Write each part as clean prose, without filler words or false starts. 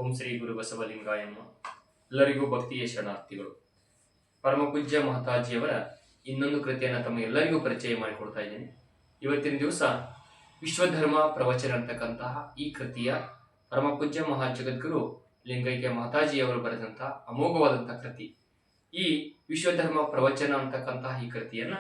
ಓಂ ಶ್ರೀ ಗುರು ಬಸವಲಿಂಗಾಯ ನಮಃ. ಎಲ್ಲರಿಗೂ ಭಕ್ತಿಯ ಶರಣಾರ್ಥಿಗಳು. ಪರಮ ಪೂಜ್ಯ ಮಹತಾಜಿಯವರ ಇನ್ನೊಂದು ಕೃತಿಯನ್ನು ತಮಗೆಲ್ಲರಿಗೂ ಪರಿಚಯ ಮಾಡಿಕೊಡ್ತಾ ಇದ್ದೇನೆ. ಇವತ್ತಿನ ದಿವಸ ವಿಶ್ವಧರ್ಮ ಪ್ರವಚನ ಅಂತಕ್ಕಂತಹ ಈ ಕೃತಿಯ ಪರಮ ಪೂಜ್ಯ ಮಹಾಜಗದ್ಗುರು ಲಿಂಗೈಕ್ಯ ಮಹತಾಜಿಯವರು ಬರೆದಂತಹ ಅಮೋಘವಾದಂತಹ ಕೃತಿ. ಈ ವಿಶ್ವಧರ್ಮ ಪ್ರವಚನ ಅಂತಕ್ಕಂತಹ ಈ ಕೃತಿಯನ್ನ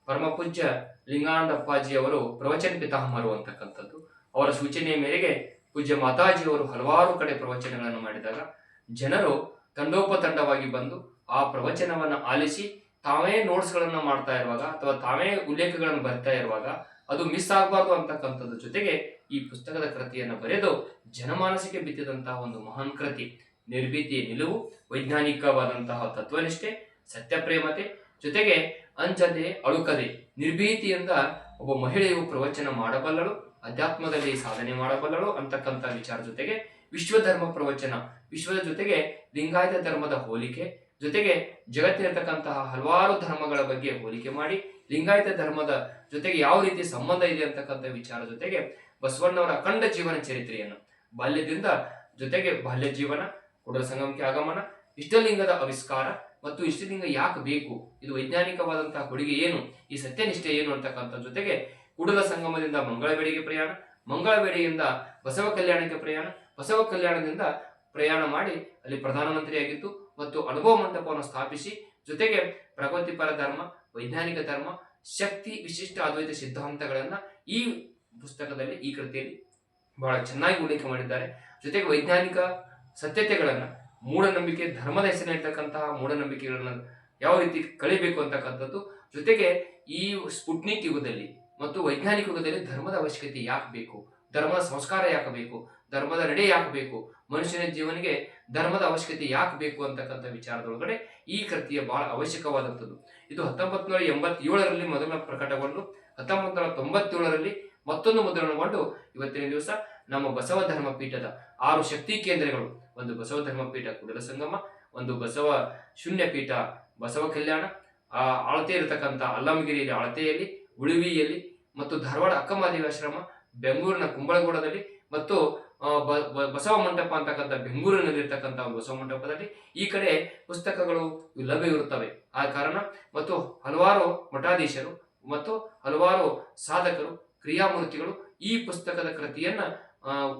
ಪರಮ ಪೂಜ್ಯ ಲಿಂಗಾನಂದ ಅಪ್ಪಾಜಿಯವರು ಪ್ರವಚನ ಪಿತಾಮಹರು ಅಂತಕ್ಕಂಥದ್ದು. ಅವರ ಸೂಚನೆಯ ಮೇರೆಗೆ ಪೂಜ್ಯ ಮಾತಾಜಿಯವರು ಹಲವಾರು ಕಡೆ ಪ್ರವಚನಗಳನ್ನು ಮಾಡಿದಾಗ ಜನರು ತಂಡೋಪತಂಡವಾಗಿ ಬಂದು ಆ ಪ್ರವಚನವನ್ನು ಆಲಿಸಿ ತಾವೇ ನೋಟ್ಸ್ಗಳನ್ನು ಮಾಡ್ತಾ ಇರುವಾಗ ಅಥವಾ ತಾವೇ ಉಲ್ಲೇಖಗಳನ್ನು ಬರ್ತಾ ಇರುವಾಗ ಅದು ಮಿಸ್ ಆಗಬಾರ್ದು ಅಂತಕ್ಕಂಥದ್ದು ಜೊತೆಗೆ ಈ ಪುಸ್ತಕದ ಕೃತಿಯನ್ನು ಬರೆದು ಜನಮಾನಸಕ್ಕೆ ಬಿತ್ತಿದಂತಹ ಒಂದು ಮಹಾನ್ ಕೃತಿ. ನಿರ್ಭೀತಿಯ ನಿಲುವು, ವೈಜ್ಞಾನಿಕವಾದಂತಹ ತತ್ವನಿಷ್ಠೆ, ಸತ್ಯಪ್ರೇಮತೆ ಜೊತೆಗೆ ಅಂಜದೆ ಅಳುಕದೆ ನಿರ್ಭೀತಿಯಿಂದ ಒಬ್ಬ ಮಹಿಳೆಯು ಪ್ರವಚನ ಮಾಡಬಲ್ಲಳು, ಅಧ್ಯಾತ್ಮದಲ್ಲಿ ಸಾಧನೆ ಮಾಡಬಲ್ಲಳು ಅಂತಕ್ಕಂಥ ವಿಚಾರ ಜೊತೆಗೆ ವಿಶ್ವಧರ್ಮ ಪ್ರವಚನ, ವಿಶ್ವದ ಜೊತೆಗೆ ಲಿಂಗಾಯತ ಧರ್ಮದ ಹೋಲಿಕೆ ಜೊತೆಗೆ ಜಗತ್ತಿರತಕ್ಕಂತಹ ಹಲವಾರು ಧರ್ಮಗಳ ಬಗ್ಗೆ ಹೋಲಿಕೆ ಮಾಡಿ ಲಿಂಗಾಯತ ಧರ್ಮದ ಜೊತೆಗೆ ಯಾವ ರೀತಿ ಸಂಬಂಧ ಇದೆ ಅಂತಕ್ಕಂಥ ವಿಚಾರ ಜೊತೆಗೆ ಬಸವಣ್ಣವರ ಅಖಂಡ ಜೀವನ ಚರಿತ್ರೆಯನ್ನು ಬಾಲ್ಯದಿಂದ ಜೊತೆಗೆ ಬಾಲ್ಯ ಜೀವನ, ಕೂಡಲ ಸಂಗಮಕ್ಕೆ ಆಗಮನ, ಇಷ್ಟಲಿಂಗದ ಆವಿಷ್ಕಾರ ಮತ್ತು ಇಷ್ಟಲಿಂಗ ಯಾಕೆ ಬೇಕು, ಇದು ವೈಜ್ಞಾನಿಕವಾದಂತಹ ಕೊಡುಗೆ ಏನು, ಈ ಸತ್ಯನಿಷ್ಠೆ ಏನು ಅಂತಕ್ಕಂಥ ಜೊತೆಗೆ ಕೂಡಲ ಸಂಗಮದಿಂದ ಮಂಗಳವೇಡಿಗೆ ಪ್ರಯಾಣ, ಮಂಗಳವೇಡಿಯಿಂದ ಬಸವ ಕಲ್ಯಾಣಕ್ಕೆ ಪ್ರಯಾಣ, ಬಸವ ಕಲ್ಯಾಣದಿಂದ ಪ್ರಯಾಣ ಮಾಡಿ ಅಲ್ಲಿ ಪ್ರಧಾನಮಂತ್ರಿಯಾಗಿದ್ದು ಮತ್ತು ಅನುಭವ ಮಂಟಪವನ್ನು ಸ್ಥಾಪಿಸಿ ಜೊತೆಗೆ ಪ್ರಗತಿಪರ ಧರ್ಮ, ವೈಜ್ಞಾನಿಕ ಧರ್ಮ, ಶಕ್ತಿ, ವಿಶಿಷ್ಟ ಅದ್ವೈತ ಸಿದ್ಧಾಂತಗಳನ್ನ ಈ ಪುಸ್ತಕದಲ್ಲಿ ಈ ಕೃತಿಯಲ್ಲಿ ಬಹಳ ಚೆನ್ನಾಗಿ ಉಲ್ಲೇಖ ಮಾಡಿದ್ದಾರೆ. ಜೊತೆಗೆ ವೈಜ್ಞಾನಿಕ ಸತ್ಯತೆಗಳನ್ನ, ಮೂಢನಂಬಿಕೆ, ಧರ್ಮದ ಹೆಸರಿರ್ತಕ್ಕಂತಹ ಮೂಢನಂಬಿಕೆಗಳನ್ನ ಯಾವ ರೀತಿ ಕಳಿಬೇಕು ಅಂತಕ್ಕಂಥದ್ದು ಜೊತೆಗೆ ಈ ಸ್ಪುಟ್ನಿಕ್ ಯುಗದಲ್ಲಿ ಮತ್ತು ವೈಜ್ಞಾನಿಕ ಯುಗದಲ್ಲಿ ಧರ್ಮದ ಅವಶ್ಯಕತೆ ಯಾಕೆ ಬೇಕು, ಧರ್ಮದ ಸಂಸ್ಕಾರ ಯಾಕೆ ಬೇಕು, ಧರ್ಮದ ನಡೆ ಯಾಕೆ ಬೇಕು, ಮನುಷ್ಯನ ಜೀವನಿಗೆ ಧರ್ಮದ ಅವಶ್ಯಕತೆ ಯಾಕೆ ಬೇಕು ಅಂತಕ್ಕಂಥ ವಿಚಾರದೊಳಗಡೆ ಈ ಕೃತಿಯ ಬಹಳ ಅವಶ್ಯಕವಾದಂಥದ್ದು. ಇದು 1987ರಲ್ಲಿ ಮೊದಲ ಪ್ರಕಟಗೊಂಡು 1997ರಲ್ಲಿ ಮತ್ತೊಂದು ಮುದ್ರಣಗೊಂಡು ಇವತ್ತಿನ ದಿವಸ ನಮ್ಮ ಬಸವ ಧರ್ಮ ಪೀಠದ 6 ಶಕ್ತಿ ಕೇಂದ್ರಗಳು, ಒಂದು ಬಸವ ಧರ್ಮ ಪೀಠ ಕೂಡಲ ಸಂಗಮ, ಒಂದು ಬಸವ ಶೂನ್ಯ ಪೀಠ ಬಸವ ಕಲ್ಯಾಣ, ಅಳತೆ ಇರತಕ್ಕಂಥ ಅಲ್ಲಮಗಿರಿಯಲ್ಲಿ ಅಳತೆಯಲ್ಲಿ, ಉಳುವಿಯಲ್ಲಿ ಮತ್ತು ಧಾರವಾಡ ಅಕ್ಕಮಹಾದೇವಿ ಆಶ್ರಮ, ಬೆಂಗಳೂರಿನ ಕುಂಬಳಗೂಡದಲ್ಲಿ ಮತ್ತು ಬಸವ ಮಂಟಪ ಅಂತಕ್ಕಂಥ ಬೆಂಗಳೂರಿನಲ್ಲಿರ್ತಕ್ಕಂಥ ಒಂದು ಬಸವ ಮಂಟಪದಲ್ಲಿ ಈ ಕಡೆ ಪುಸ್ತಕಗಳು ಲಭ್ಯವಿರುತ್ತವೆ. ಆ ಕಾರಣ ಮತ್ತು ಹಲವಾರು ಮಠಾಧೀಶರು ಮತ್ತು ಹಲವಾರು ಸಾಧಕರು, ಕ್ರಿಯಾಮೂರ್ತಿಗಳು ಈ ಪುಸ್ತಕದ ಕೃತಿಯನ್ನ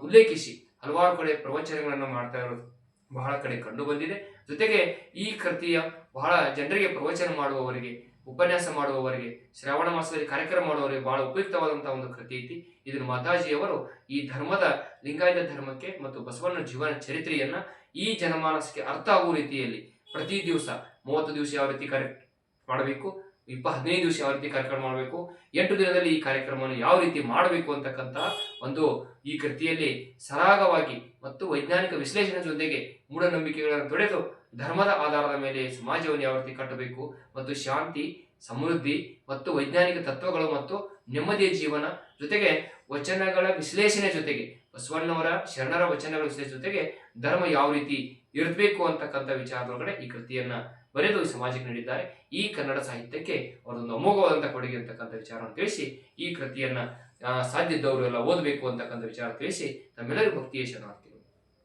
ಉಲ್ಲೇಖಿಸಿ ಹಲವಾರು ಕಡೆ ಪ್ರವಚನಗಳನ್ನು ಮಾಡ್ತಾ ಇರೋದು ಬಹಳ ಕಡೆ ಕಂಡು ಬಂದಿದೆ. ಜೊತೆಗೆ ಈ ಕೃತಿಯ ಬಹಳ ಜನರಿಗೆ ಪ್ರವಚನ ಮಾಡುವವರಿಗೆ, ಉಪನ್ಯಾಸ ಮಾಡುವವರಿಗೆ, ಶ್ರಾವಣ ಮಾಸದಲ್ಲಿ ಕಾರ್ಯಕ್ರಮ ಮಾಡುವವರಿಗೆ ಬಹಳ ಉಪಯುಕ್ತವಾದಂತಹ ಒಂದು ಕೃತಿ ಐತಿ. ಇದನ್ನು ಮಾತಾಜಿಯವರು ಈ ಧರ್ಮದ, ಲಿಂಗಾಯತ ಧರ್ಮಕ್ಕೆ ಮತ್ತು ಬಸವಣ್ಣ ಜೀವನ ಚರಿತ್ರೆಯನ್ನ ಈ ಜನಮಾನಸಕ್ಕೆ ಅರ್ಥ ಆಗುವ ರೀತಿಯಲ್ಲಿ ಪ್ರತಿ ದಿವಸ 30 ದಿವಸ ಯಾವ ರೀತಿ ಕಾರ್ಯಕ್ರಮ ಮಾಡಬೇಕು, 15 ದಿವಸ ಯಾವ ರೀತಿ ಕಾರ್ಯಕ್ರಮ ಮಾಡಬೇಕು, 8 ದಿನದಲ್ಲಿ ಈ ಕಾರ್ಯಕ್ರಮವನ್ನು ಯಾವ ರೀತಿ ಮಾಡಬೇಕು ಅಂತಕ್ಕಂತಹ ಒಂದು ಈ ಕೃತಿಯಲ್ಲಿ ಸರಾಗವಾಗಿ ಮತ್ತು ವೈಜ್ಞಾನಿಕ ವಿಶ್ಲೇಷಣೆ ಜೊತೆಗೆ ಮೂಢನಂಬಿಕೆಗಳನ್ನು ತೊಡೆದು ಧರ್ಮದ ಆಧಾರದ ಮೇಲೆ ಸಮಾಜವನ್ನು ಯಾವ ರೀತಿ ಕಟ್ಟಬೇಕು ಮತ್ತು ಶಾಂತಿ, ಸಮೃದ್ಧಿ ಮತ್ತು ವೈಜ್ಞಾನಿಕ ತತ್ವಗಳು ಮತ್ತು ನೆಮ್ಮದಿಯ ಜೀವನ ಜೊತೆಗೆ ವಚನಗಳ ವಿಶ್ಲೇಷಣೆ ಜೊತೆಗೆ ಬಸವಣ್ಣವರ ಶರಣರ ವಚನಗಳ ವಿಶ್ಲೇಷಣೆ ಜೊತೆಗೆ ಧರ್ಮ ಯಾವ ರೀತಿ ಇರಬೇಕು ಅಂತಕ್ಕಂಥ ವಿಚಾರದೊಳಗಡೆ ಈ ಕೃತಿಯನ್ನ ಬರೆದು ಸಮಾಜಕ್ಕೆ ನೀಡಿದ್ದಾರೆ. ಈ ಕನ್ನಡ ಸಾಹಿತ್ಯಕ್ಕೆ ಅವರೊಂದು ಅಮೋಘವಾದಂತಹ ಕೊಡುಗೆ ಅಂತಕ್ಕಂಥ ವಿಚಾರವನ್ನು ತಿಳಿಸಿ ಈ ಕೃತಿಯನ್ನ ಸಾಧ್ಯದವರು ಎಲ್ಲ ಓದಬೇಕು ಅಂತಕ್ಕಂಥ ವಿಚಾರ ತಿಳಿಸಿ ತಮ್ಮೆಲ್ಲರಿಗೂ ಭಕ್ತಿಯ ಶರಣಾರ್ಥಿ.